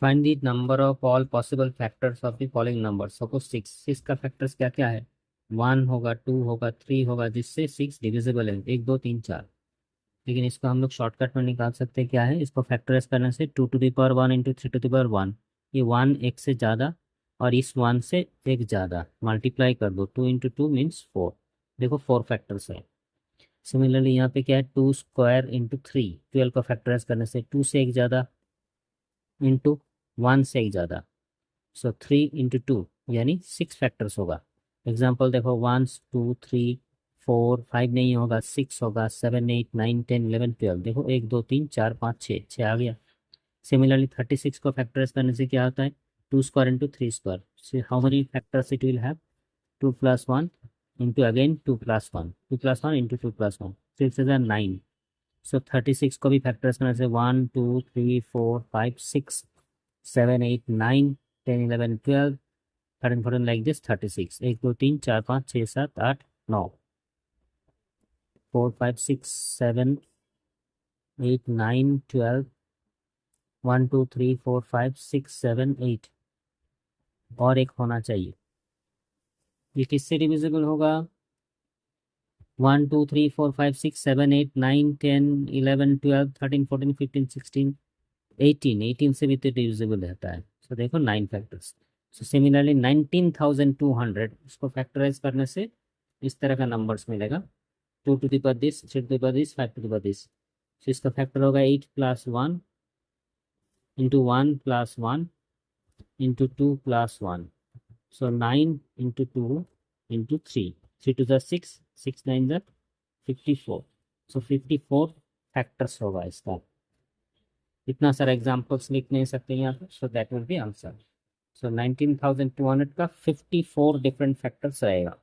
Find the number of all possible factors of the following number. Suppose six, six का factors क्या क्या है? One होगा, to होगा, थ्री होगा, जिससे सिक्स डिविजिबल है, एक दो तीन चार। लेकिन इसको हम लोग शॉर्टकट में निकाल सकते हैं। क्या है? इसको फैक्टराइज करने से two to the power one into three to the power one, ये वन एक से ज़्यादा और इस वन से एक ज़्यादा मल्टीप्लाई कर दो, two into two means four. देखो फोर फैक्टर्स है। सिमिलरली यहाँ पे क्या है? Two square into three, twelve का फैक्टराइज करने से टू से एक ज़्यादा इंटू वन से एक ज़्यादा, सो थ्री इंटू टू यानी सिक्स फैक्टर्स होगा। एग्जाम्पल देखो, one two three four, five नहीं होगा, सिक्स होगा, seven eight nine ten eleven twelve. देखो एक दो तीन चार पाँच छः, छः आ गया। सिमिलरली थर्टी सिक्स को फैक्टराइज करने से क्या होता है? Two square into three square, how many factors it will have? Two plus one into again two plus one, two plus one into two plus one, six is nine. So thirty six को भी factorise करने से one two three four five six seven eight nine ten eleven twelve thirteen fourteen like this, thirty six, एक दो तीन चार पाँच छः सात आठ नौ, four five six seven eight nine twelve, one two three four five six seven eight, और एक होना चाहिए। ये किससे डिविजिबल होगा? One two three four five six seven eight nine ten eleven twelve thirteen fourteen fifteen sixteen eighteen, eighteen से भी तो डिविजिबल रहता है। सो देखो नाइन फैक्टर्स। सो सिमिलरली 19,200 इसको फैक्टराइज करने से इस तरह का नंबर्स मिलेगा। Two to the power this, three to the power this, five to the power this. So इसका फैक्टर होगा eight plus one into one plus one into two plus one, so nine into two into three, three to the six, six nine the 54। So 54 factors होगा इसका। इतना सारा examples लिख नहीं सकते यहाँ पर, so that will be answer. So 19,200 का 54 डिफरेंट फैक्टर्स रहेगा।